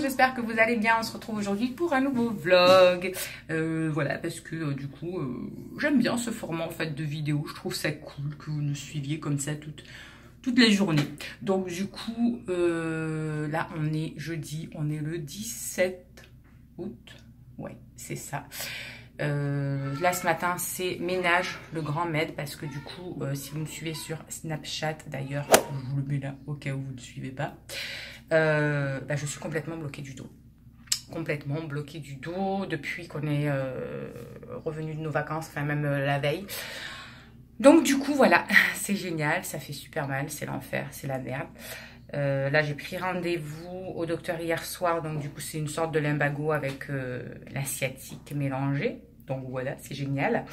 j'espère que vous allez bien. On se retrouve aujourd'hui pour un nouveau vlog. Voilà, parce que du coup, j'aime bien ce format en fait de vidéo. Je trouve ça cool que vous nous suiviez comme ça toutes les journées. Donc du coup, là on est jeudi, on est le 17 août. Ouais, c'est ça. Là ce matin c'est ménage, le grand med, parce que du coup si vous me suivez sur Snapchat, d'ailleurs je vous le mets là au cas où vous ne suivez pas, je suis complètement bloquée du dos. Complètement bloquée du dos depuis qu'on est revenu de nos vacances, enfin même la veille. Donc du coup voilà, c'est génial, ça fait super mal, c'est l'enfer, c'est la merde. Là j'ai pris rendez-vous au docteur hier soir, donc du coup c'est une sorte de lumbago avec la sciatique mélangée. Donc voilà, c'est génial.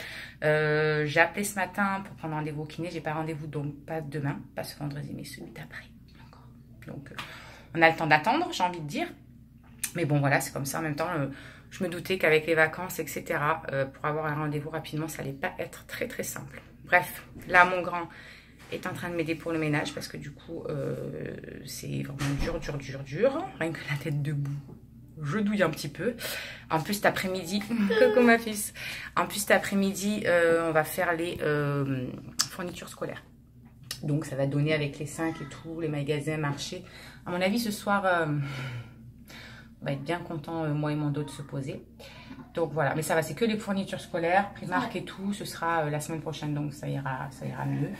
J'ai appelé ce matin pour prendre rendez-vous au kiné. J'ai pas rendez-vous, donc pas demain, pas ce vendredi, mais celui d'après. Donc on a le temps d'attendre, j'ai envie de dire. Mais bon voilà, c'est comme ça. En même temps, je me doutais qu'avec les vacances, etc., pour avoir un rendez-vous rapidement, ça allait pas être très très simple. Bref, là mon grand est en train de m'aider pour le ménage parce que du coup, c'est vraiment dur. Rien que la tête debout, je douille un petit peu. En plus, cet après-midi, coucou ma fils. En plus, cet après-midi, on va faire les fournitures scolaires. Donc, ça va donner avec les 5 et tout, les magasins, marchés. À mon avis, ce soir, on va être bien content, moi et mon dos, de se poser. Donc voilà, mais ça va, c'est que les fournitures scolaires, Primark et tout. Ce sera la semaine prochaine, donc ça ira mieux.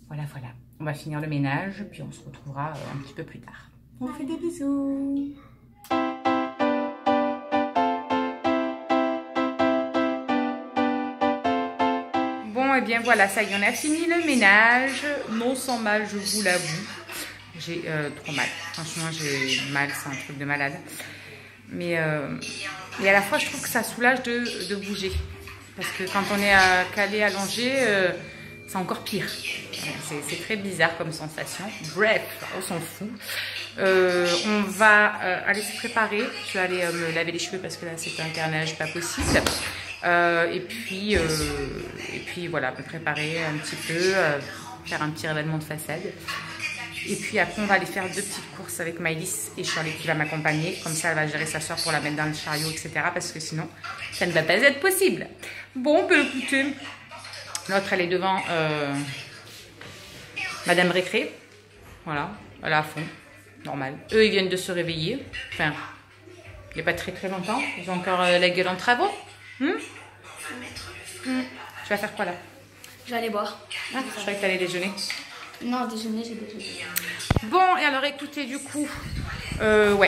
Voilà. On va finir le ménage, puis on se retrouvera un petit peu plus tard. On fait des bisous. Bon, et bien voilà, ça y est, on a fini le ménage. Non sans mal, je vous l'avoue. J'ai trop mal. Franchement, j'ai mal, c'est un truc de malade. Mais à la fois, je trouve que ça soulage de bouger. Parce que quand on est calé, allongé, c'est encore pire. C'est très bizarre comme sensation. Bref, on s'en fout. On va aller se préparer. Je vais aller me laver les cheveux parce que là, c'est un carnage pas possible. Et puis voilà, me préparer un petit peu, faire un petit révèlement de façade. Et puis après, on va aller faire 2 petites courses avec Maëlys et Charlie qui va m'accompagner. Comme ça, elle va gérer sa soeur pour la mettre dans le chariot, etc. Parce que sinon, ça ne va pas être possible. Bon, écoutez, l'autre, elle est devant Madame Récré. Voilà, elle est à fond, normal. Eux, ils viennent de se réveiller. Enfin, il n'y a pas très longtemps. Ils ont encore la gueule en travaux. Tu vas faire quoi là? Je vais aller boire. Ah, je croyais que tu allais déjeuner. Non, déjeuner, j'ai déjeuné. Bon, et alors écoutez, du coup,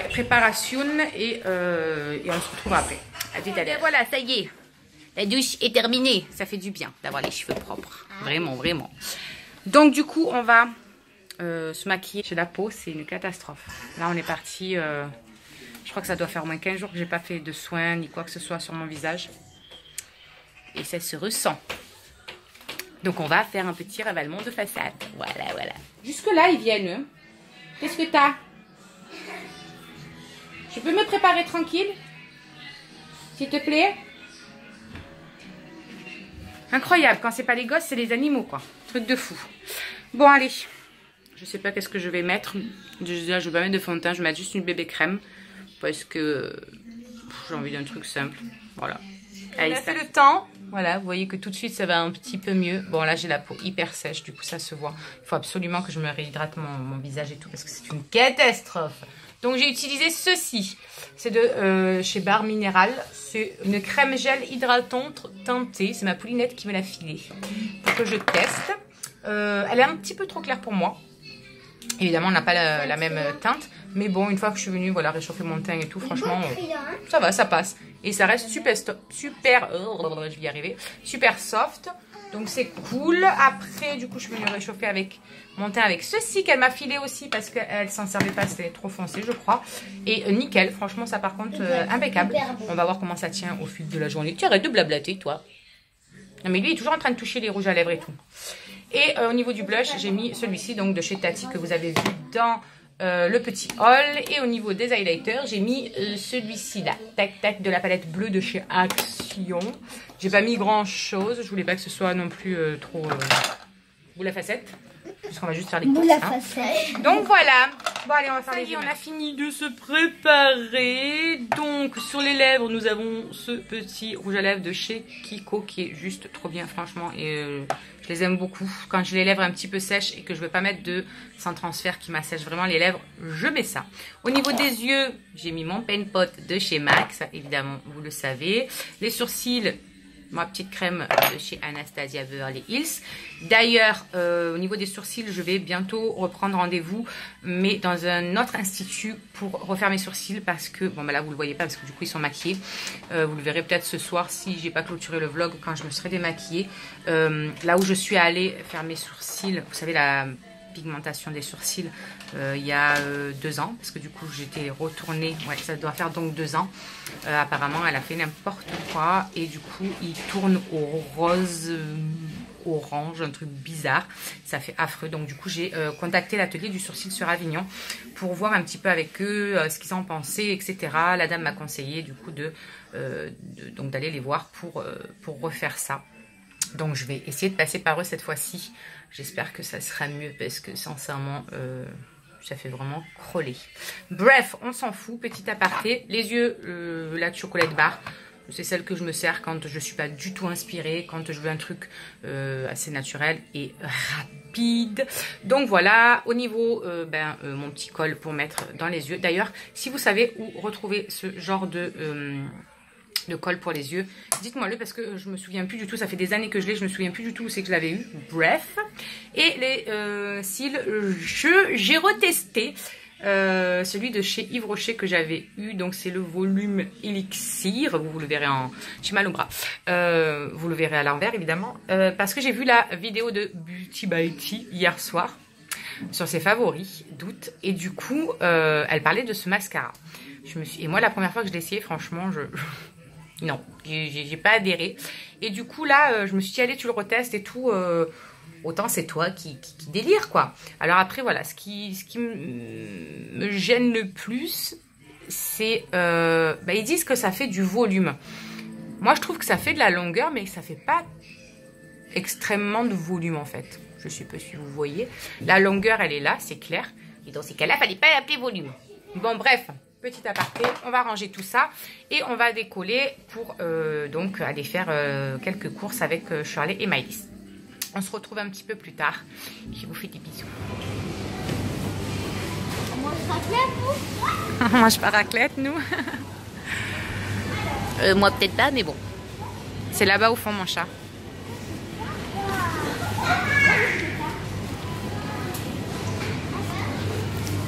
préparation et on se retrouve après. Allez. Voilà, ça y est. La douche est terminée. Ça fait du bien d'avoir les cheveux propres. Vraiment. Donc du coup, on va se maquiller. Chez la peau, c'est une catastrophe. Là, on est parti. Je crois que ça doit faire au moins 15 jours que j'ai pas fait de soins ni quoi que ce soit sur mon visage. Et ça se ressent. Donc on va faire un petit ravalement de façade. Voilà. Jusque là, ils viennent. Qu'est-ce que t'as? Je peux me préparer tranquille? S'il te plaît? Incroyable, quand c'est pas les gosses, c'est les animaux, quoi. Truc de fou. Bon, allez. Je sais pas qu'est-ce que je vais mettre. Déjà, je vais pas mettre de fond de teint, je vais mettre juste une bébé crème. Parce que j'ai envie d'un truc simple. Voilà. Allez, on a fait le temps. Voilà, vous voyez que tout de suite, ça va un petit peu mieux. Bon, là, j'ai la peau hyper sèche, du coup, ça se voit. Il faut absolument que je me réhydrate mon visage et tout, parce que c'est une catastrophe. Donc, j'ai utilisé ceci. C'est de chez Barre Minéral. C'est une crème gel hydratante teintée. C'est ma poulinette qui me l'a filée pour que je teste. Elle est un petit peu trop claire pour moi. Évidemment, on n'a pas la même teinte. Mais bon, une fois que je suis venue, voilà, réchauffer mon teint et tout, franchement, ça va, ça passe. Et ça reste super je vais y arriver, super soft. Donc c'est cool. Après, du coup, je suis venue réchauffer avec mon teint avec ceci qu'elle m'a filé aussi parce qu'elle s'en servait pas, c'était trop foncé, je crois. Et nickel, franchement, ça par contre, impeccable. On va voir comment ça tient au fil de la journée. Tu arrêtes de blablater, toi. Non, mais lui, il est toujours en train de toucher les rouges à lèvres et tout. Et au niveau du blush, j'ai mis celui-ci, donc de chez Tati, que vous avez vu dans le petit haul. Et au niveau des highlighters, j'ai mis celui-ci là, tac de la palette bleue de chez Action. J'ai pas mis grand chose, je voulais pas que ce soit non plus trop boule à facettes, puisqu'on va juste faire les courses, boule à facettes. Donc voilà, Bon allez, on va faire les yeux. On a fini de se préparer. Donc sur les lèvres, nous avons ce petit rouge à lèvres de chez Kiko qui est juste trop bien franchement. Et je les aime beaucoup. Quand j'ai les lèvres un petit peu sèches et que je ne veux pas mettre de sans transfert qui m'assèche vraiment les lèvres, je mets ça. Au niveau des yeux, j'ai mis mon Paint Pot de chez MAC. Ça, évidemment, vous le savez. Les sourcils, ma petite crème de chez Anastasia Beverly Hills. D'ailleurs, au niveau des sourcils, je vais bientôt reprendre rendez-vous, mais dans un autre institut pour refaire mes sourcils parce que, bon bah là vous le voyez pas parce que du coup ils sont maquillés. Vous le verrez peut-être ce soir si j'ai pas clôturé le vlog quand je me serai démaquillée. Là où je suis allée faire mes sourcils, vous savez la pigmentation des sourcils il y a 2 ans parce que du coup j'étais retournée, ouais ça doit faire donc 2 ans. Apparemment elle a fait n'importe quoi et du coup il tourne au rose orange, un truc bizarre, ça fait affreux. Donc du coup j'ai contacté l'atelier du sourcil sur Avignon pour voir un petit peu avec eux ce qu'ils en pensaient, etc. La dame m'a conseillé du coup donc d'aller les voir pour refaire ça. Donc je vais essayer de passer par eux cette fois-ci. J'espère que ça sera mieux parce que sincèrement ça fait vraiment croller. Bref, on s'en fout, petit aparté. Les yeux, la chocolate bar, c'est celle que je me sers quand je suis pas du tout inspirée, quand je veux un truc assez naturel et rapide. Donc voilà, au niveau mon petit col pour mettre dans les yeux. D'ailleurs, si vous savez où retrouver ce genre de col pour les yeux, dites-moi le parce que je me souviens plus du tout, ça fait des années que je l'ai, je me souviens plus du tout où c'est que je l'avais eu. Bref, et les cils, j'ai retesté celui de chez Yves Rocher que j'avais eu, donc c'est le volume Elixir, vous le verrez j'ai mal au bras, vous le verrez à l'envers évidemment, parce que j'ai vu la vidéo de Beauty by Tea hier soir sur ses favoris d'août et du coup elle parlait de ce mascara. Et moi la première fois que je l'ai essayé, franchement non, j'ai pas adhéré. Et du coup, là, je me suis dit, allez, tu le retestes et tout. Autant c'est toi qui délire, quoi. Alors après, voilà, ce qui me gêne le plus, c'est... ils disent que ça fait du volume. Moi, je trouve que ça fait de la longueur, mais ça fait pas extrêmement de volume, en fait. Je sais pas si vous voyez. La longueur, elle est là, c'est clair. Et dans ces cas-là, fallait pas l'appeler volume. Bon, bref... Petit aparté, on va ranger tout ça et on va décoller pour donc aller faire quelques courses avec Shirley et Maëlys. On se retrouve un petit peu plus tard. Je vous fais des bisous. On mange raclette, nous? On mange pas raclette, nous. Moi, peut-être pas, mais bon. C'est là-bas au fond, mon chat.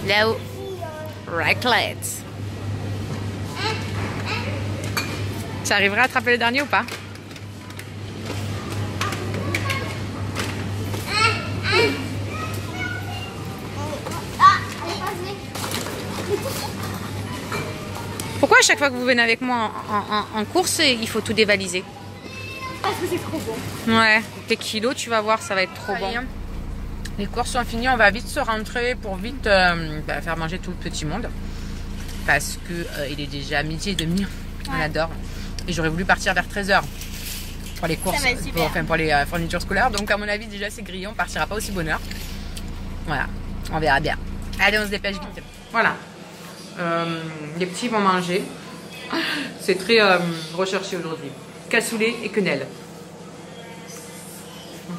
Là-haut. Raclette. Tu arriveras à attraper le dernier ou pas? Pourquoi à chaque fois que vous venez avec moi en course, il faut tout dévaliser? Parce que c'est trop bon. Ouais, tes kilos, tu vas voir, ça va être trop bon. Les courses sont finies, on va vite se rentrer pour vite faire manger tout le petit monde. Parce que il est déjà 12h30, on adore. Et j'aurais voulu partir vers 13h pour les courses, pour les fournitures scolaires. Donc à mon avis déjà c'est grillé, on partira pas aussi bonne heure. Voilà, on verra bien. Allez, on se dépêche vite. Voilà, les petits vont manger. C'est très recherché aujourd'hui. Cassoulet et quenelle.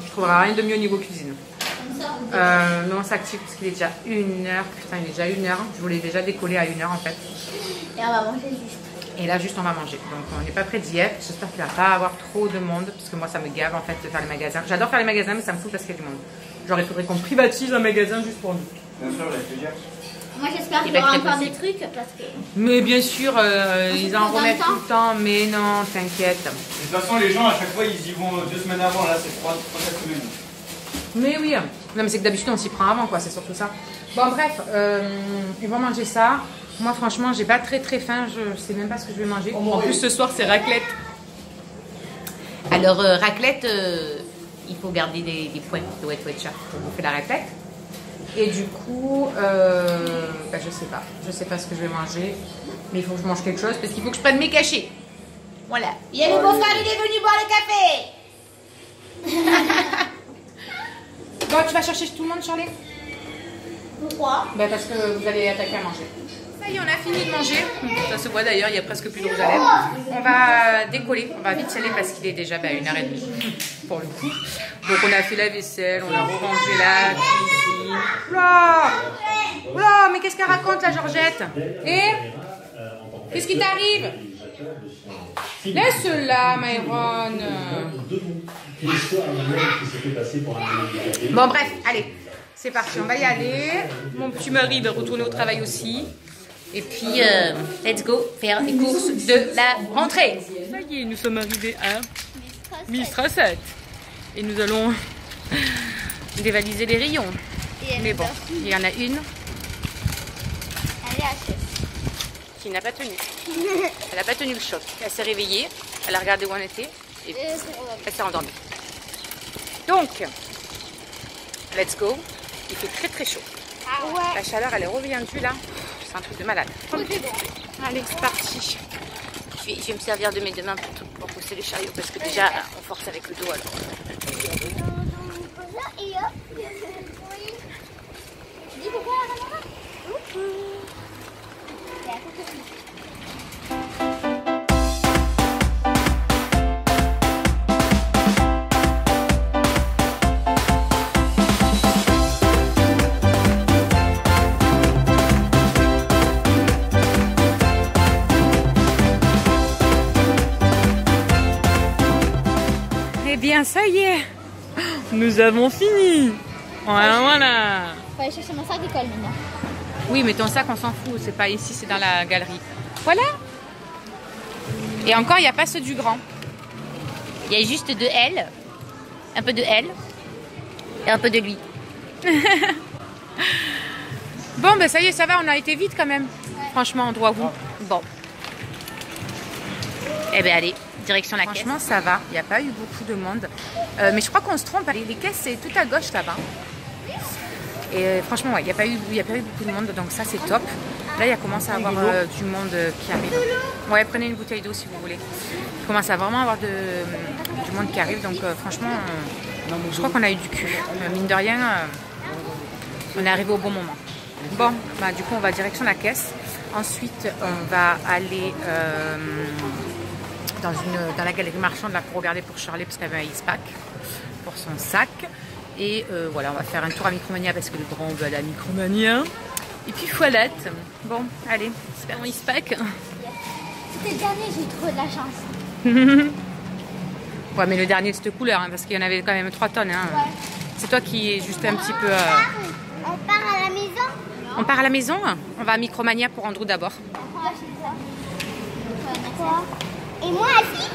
Je trouverai rien de mieux au niveau cuisine. Non, on s'active parce qu'il est déjà 1h. Putain, il est déjà 1h. Je voulais déjà décoller à 1h en fait. Et on va manger juste. Et là, juste on va manger. Donc, on n'est pas près d'y être. J'espère qu'il va pas avoir trop de monde parce que moi, ça me gave en fait de faire les magasins. J'adore faire les magasins, mais ça me fout parce qu'il y a du monde. Genre, il faudrait qu'on privatise un magasin juste pour nous. Bien sûr, moi, j'espère qu'il y aura encore des trucs parce que. Mais bien sûr, ils en remettent tout le temps. Mais non, t'inquiète. De toute façon, les gens à chaque fois ils y vont 2 semaines avant. Là, c'est 3-4 semaines. Mais oui, non mais c'est que d'habitude on s'y prend avant quoi, c'est surtout ça. Bon bref, ils vont manger ça. Moi franchement j'ai pas très faim, je sais même pas ce que je vais manger. En plus ce soir c'est raclette. Alors raclette, il faut garder des points de Wet Wet Chat pour bouffer la raclette. Et du coup, je sais pas ce que je vais manger. Mais il faut que je mange quelque chose parce qu'il faut que je prenne mes cachets. Voilà. Il y a le beau-frère, il est venu boire le café. Bon, tu vas chercher tout le monde, Charlie? Pourquoi? Bah parce que vous allez attaquer à manger. Ça y est, on a fini de manger. Ça se voit d'ailleurs, il n'y a presque plus de rouge à lèvres. On va décoller, on va vite y aller parce qu'il est déjà 1h30 pour le coup. Donc on a fait la vaisselle, on a rangé la cuisine. Oula, oula, mais qu'est-ce qu'elle raconte la Georgette? Et qu'est-ce qui t'arrive? Laisse-la, Myron. Bon bref, allez, c'est parti, on va y aller. Mon petit mari va retourner au travail aussi. Et puis, let's go faire les courses de la rentrée. Ça y est, nous sommes arrivés à Mistra 7. Et nous allons dévaliser les rayons. Mais bon, il y en a une qui n'a pas tenu. Elle n'a pas tenu le choc. Elle s'est réveillée, elle a regardé où on était et elle s'est endormie. Donc, let's go. Il fait très très chaud. Ah ouais. La chaleur, elle est reviendue là. C'est un truc de malade. Allez, c'est parti. Je vais me servir de mes deux mains pour pousser le chariot parce que déjà, on force avec le dos alors. Eh bien, ça y est, nous avons fini. Voilà, voilà. Faut aller chercher mon sac d'école maintenant. Oui, mais ton sac, on s'en fout. C'est pas ici, c'est dans la galerie. Voilà. Et encore, il n'y a pas ceux du grand. Il y a juste de elle, un peu de elle et un peu de lui. Bon, ben ça y est, ça va. On a été vite quand même. Ouais. Franchement, on doit vous. Bon. Eh ben allez. Direction la caisse. Franchement, ça va. Il n'y a pas eu beaucoup de monde. Mais je crois qu'on se trompe. Les caisses, c'est tout à gauche là-bas. Et franchement, ouais, il n'y a pas eu beaucoup de monde. Donc ça, c'est top. Là, il commence à avoir du monde qui arrive. Ouais, prenez une bouteille d'eau si vous voulez. Il commence à vraiment avoir du monde qui arrive. Donc franchement, je crois qu'on a eu du cul. Mine de rien, on est arrivé au bon moment. Bon, bah, du coup, on va direction la caisse. Ensuite, on va aller... dans la galerie marchande là, pour regarder pour Charlie parce qu'elle avait un X-Pack pour son sac. Et voilà, on va faire un tour à Micromania parce que le grand va aller à Micromania. Et puis Foilette. Bon, allez, c'est mon X-Pack. C'était le dernier, j'ai eu trop de la chance. Ouais, mais le dernier de cette couleur, hein, parce qu'il y en avait quand même 3 tonnes. Hein. Ouais. C'est toi qui est juste un petit peu... On part à la maison. On part à la maison? On va à Micromania pour Andrew d'abord. Et moi aussi?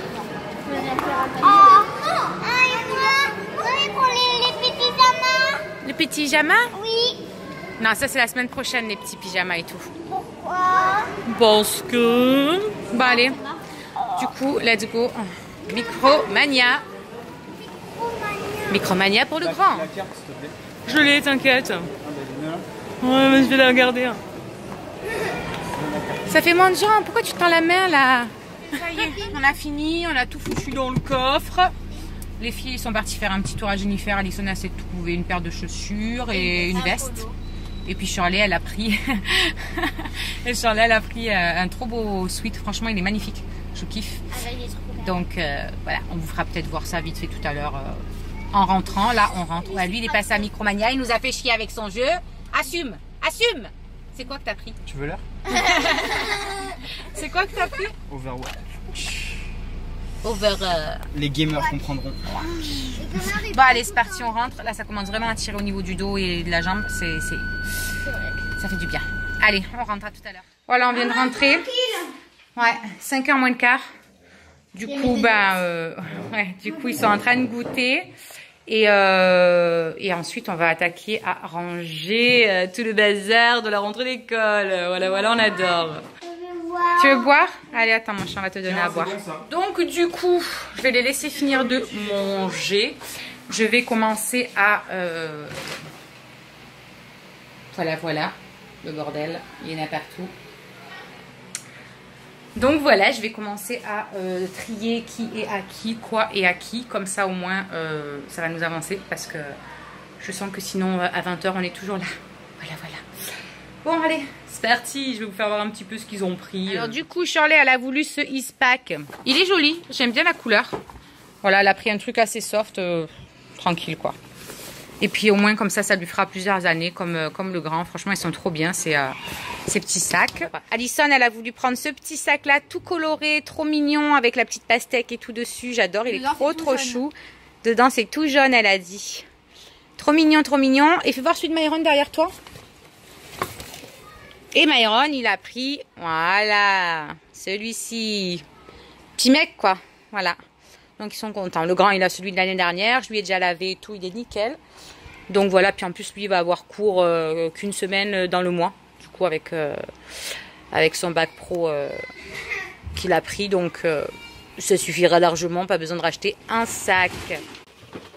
Oh, et moi? Oui, pour les petits pyjamas. Les petits pyjamas? Oui. Non, ça c'est la semaine prochaine, les petits pyjamas et tout. Pourquoi? Parce que... Bon, allez. Du coup, let's go. Micromania. Micromania pour le grand. La carte, s'il te plaît. Je l'ai, t'inquiète. Ouais, mais je vais la regarder. Ça fait moins de gens. Pourquoi tu tends la main là? Ça y est, on a fini, on a tout foutu dans le coffre. Les filles sont parties faire un petit tour à Jennifer. Alison s'est trouvé une paire de chaussures et une veste. Et puis Shirley, elle a pris un trop beau sweat. Franchement, il est magnifique. Je kiffe. Donc voilà, on vous fera peut-être voir ça vite fait tout à l'heure en rentrant. Là, on rentre. Ouais, lui, il est passé à Micromania. Il nous a fait chier avec son jeu. Assume, assume. C'est quoi que t'as pris? Tu veux l'heure? C'est quoi que t'as pris? Overwatch. Les gamers comprendront. Bon allez, c'est parti, on rentre. Là, ça commence vraiment à tirer au niveau du dos et de la jambe. Ça fait du bien. Allez, on rentre, à tout à l'heure. Voilà, on vient de rentrer. Ouais, 5h moins le quart. Du coup, du coup, ils sont en train de goûter. Et ensuite, on va attaquer à ranger tout le bazar de la rentrée d'école. Voilà, voilà, on adore. Tu veux boire? Allez, attends, mon chat, on va te donner à boire. Bon, donc, du coup, je vais les laisser finir de manger. Je vais commencer à... Voilà, voilà, le bordel. Il y en a partout. Donc voilà, je vais commencer à trier qui est à qui, quoi est à qui. Comme ça, au moins, ça va nous avancer parce que je sens que sinon, à 20h, on est toujours là. Voilà, voilà. Bon, allez, c'est parti. Je vais vous faire voir un petit peu ce qu'ils ont pris. Alors, du coup, Shirley, elle a voulu ce Ease Pack. Il est joli. J'aime bien la couleur. Voilà, elle a pris un truc assez soft. Tranquille, quoi. Et puis, au moins, comme ça lui fera plusieurs années, comme le grand. Franchement, ils sont trop bien, ces petits sacs. Alison, elle a voulu prendre ce petit sac-là, tout coloré, trop mignon, avec la petite pastèque et tout dessus. J'adore. Il est trop chou. Dedans, c'est tout jaune, elle a dit. Trop mignon, trop mignon. Et fais voir celui de Myron derrière toi. Et Myron, il a pris, voilà, celui-ci. Petit mec, quoi. Voilà. Donc, ils sont contents. Le grand, il a celui de l'année dernière. Je lui ai déjà lavé et tout. Il est nickel. Donc, voilà. Puis, en plus, lui, il va avoir cours qu'une semaine dans le mois. Du coup, avec son bac pro qu'il a pris. Donc, ça suffira largement. Pas besoin de racheter un sac.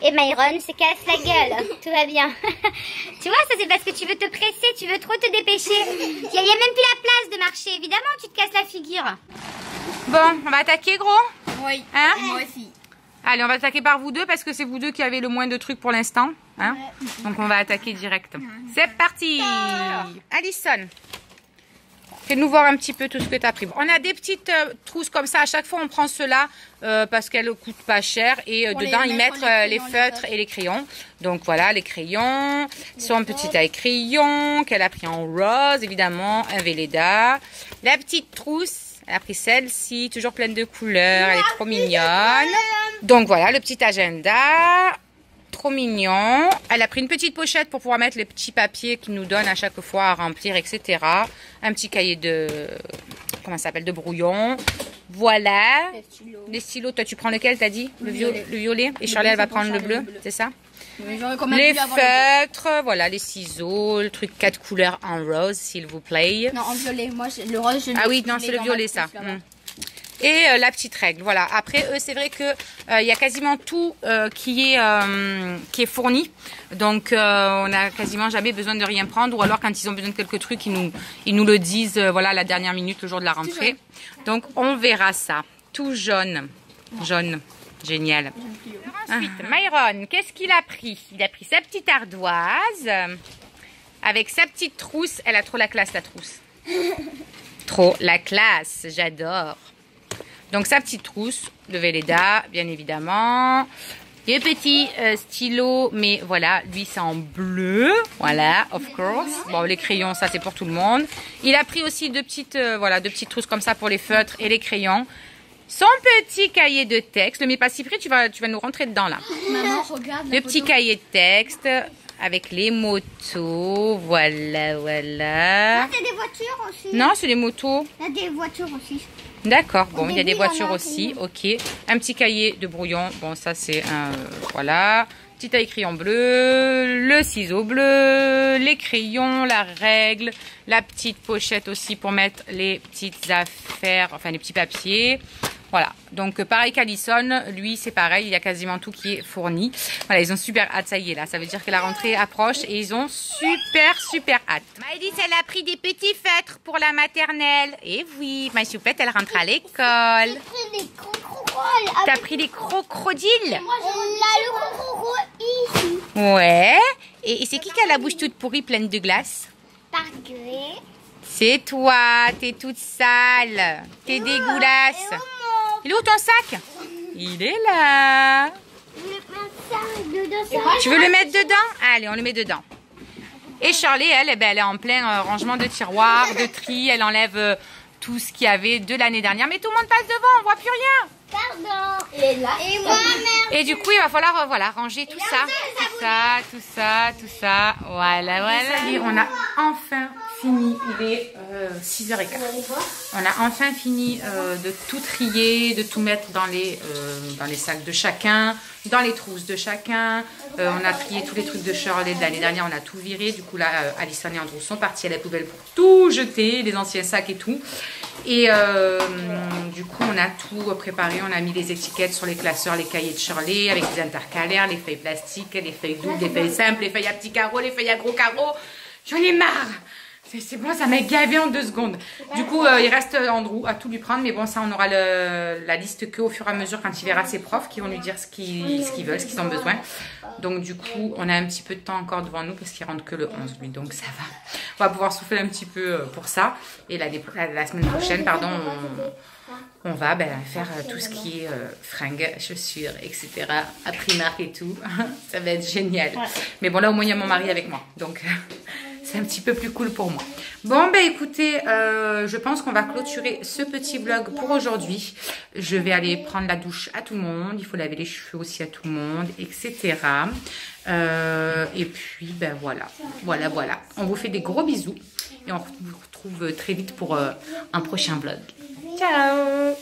Et Myron se casse la gueule. Tout va bien. Tu vois, ça c'est parce que tu veux te presser, tu veux trop te dépêcher. Il n'y a même plus la place de marcher. Évidemment, tu te casses la figure. Bon, on va attaquer, gros? Oui. Hein? Moi aussi. Allez, on va attaquer par vous deux parce que c'est vous deux qui avez le moins de trucs pour l'instant. Hein? Ouais. Donc, on va attaquer direct. C'est parti! Alison, fais-nous voir un petit peu tout ce que tu as pris. On a des petites trousses comme ça. À chaque fois, on prend cela parce qu'elles ne coûtent pas cher. Et dedans, ils mettent les feutres et les crayons. Donc, voilà, les crayons. Son petit taille crayon qu'elle a pris en rose, évidemment. Un Velleda. La petite trousse. Elle a pris celle-ci, toujours pleine de couleurs. Elle est trop mignonne. Donc, voilà, le petit agenda. Trop mignon. Elle a pris une petite pochette pour pouvoir mettre les petits papiers qu'il nous donne à chaque fois à remplir, etc. Un petit cahier de... Comment ça s'appelle? De brouillon. Voilà. Les stylos. Toi, tu prends lequel, t'as dit? Le violet. Et Charlie, elle va prendre le bleu. C'est ça? Les feutres. Voilà, les ciseaux. Le truc 4 couleurs en rose, s'il vous plaît. Non, en violet. Moi, le rose, je Ah oui, non, c'est le violet, ça. Et la petite règle, voilà. Après, eux, c'est vrai que y a quasiment tout qui est fourni. Donc, on n'a quasiment jamais besoin de rien prendre. Ou alors, quand ils ont besoin de quelques trucs, ils nous le disent, voilà, à la dernière minute, le jour de la rentrée. Donc, on verra ça. Tout jaune. Jaune. Génial. Ensuite, Myron, qu'est-ce qu'il a pris? Il a pris sa petite ardoise. Avec sa petite trousse. Elle a trop la classe, la trousse. Trop la classe. J'adore. Donc, sa petite trousse de Velleda, bien évidemment. Il y a un petit stylo, mais voilà, lui, c'est en bleu. Voilà, of course. Bon, les crayons, ça, c'est pour tout le monde. Il a pris aussi deux petites trousses comme ça pour les feutres et les crayons. Son petit cahier de texte. Le mets pas si près, tu vas nous rentrer dedans, là. Maman, regarde le petit cahier de texte avec les motos. Voilà, voilà. Il y a des voitures aussi. Non, c'est des motos. Il y a des voitures aussi. D'accord, bon, il y a des voitures aussi, ok. Un petit cahier de brouillon, bon, ça c'est un, voilà. Petit taille crayon bleu, le ciseau bleu, les crayons, la règle, la petite pochette aussi pour mettre les petites affaires, enfin les petits papiers. Voilà, donc pareil qu'Alison, lui c'est pareil, il y a quasiment tout qui est fourni. Voilà, ils ont super hâte, ça y est là, ça veut dire que la rentrée approche et ils ont super hâte. Maëlys, elle a pris des petits feutres pour la maternelle. Et oui, ma choupette, elle rentre à l'école. T'as pris des crocodiles? Moi, le crocodile ici. Ouais, et c'est qui a la bouche toute pourrie, pleine de glace? Pargué. C'est toi, t'es toute sale, t'es dégueulasse. Il est où ton sac? Il est là. Tu veux le mettre dedans? Allez, on le met dedans. Et Shirley, elle est en plein rangement de tiroirs, de tri. Elle enlève tout ce qu'il y avait de l'année dernière. Mais tout le monde passe devant, on voit plus rien. Pardon. Et là. Et moi, merde. Et du coup, il va falloir voilà, ranger tout ça. Tout ça. Voilà. Et on a enfin fini. Il est 6h15. On a enfin fini de tout trier, de tout mettre dans les sacs de chacun, dans les trousses de chacun. On a trié tous les trucs de Shirley de l'année dernière. On a tout viré. Du coup, là, Alison et Andrew sont partis à la poubelle pour tout jeter, les anciens sacs et tout. Et du coup, on a tout préparé. On a mis les étiquettes sur les classeurs, les cahiers de Shirley avec des intercalaires, les feuilles plastiques, les feuilles doubles, les feuilles simples, les feuilles à petits carreaux, les feuilles à gros carreaux. J'en ai marre. C'est bon, ça m'a gavé en 2 secondes. Du coup, il reste Andrew à tout lui prendre. Mais bon, ça, on aura la liste qu'au fur et à mesure quand il verra ses profs qui vont lui dire ce qu'ils veulent, ce qu'ils ont besoin. Donc, du coup, on a un petit peu de temps encore devant nous parce qu'il rentre que le 11, lui. Donc, ça va. On va pouvoir souffler un petit peu pour ça. Et la semaine prochaine, pardon, on va faire tout ce qui est fringues, chaussures, etc. à Primark et tout. Ça va être génial. Ouais. Mais bon, là, au moins, il y a mon mari avec moi. Donc... c'est un petit peu plus cool pour moi. Bon, écoutez, je pense qu'on va clôturer ce petit vlog pour aujourd'hui. Je vais aller prendre la douche à tout le monde. Il faut laver les cheveux aussi à tout le monde, etc. Et puis, voilà. On vous fait des gros bisous. Et on vous retrouve très vite pour un prochain vlog. Ciao!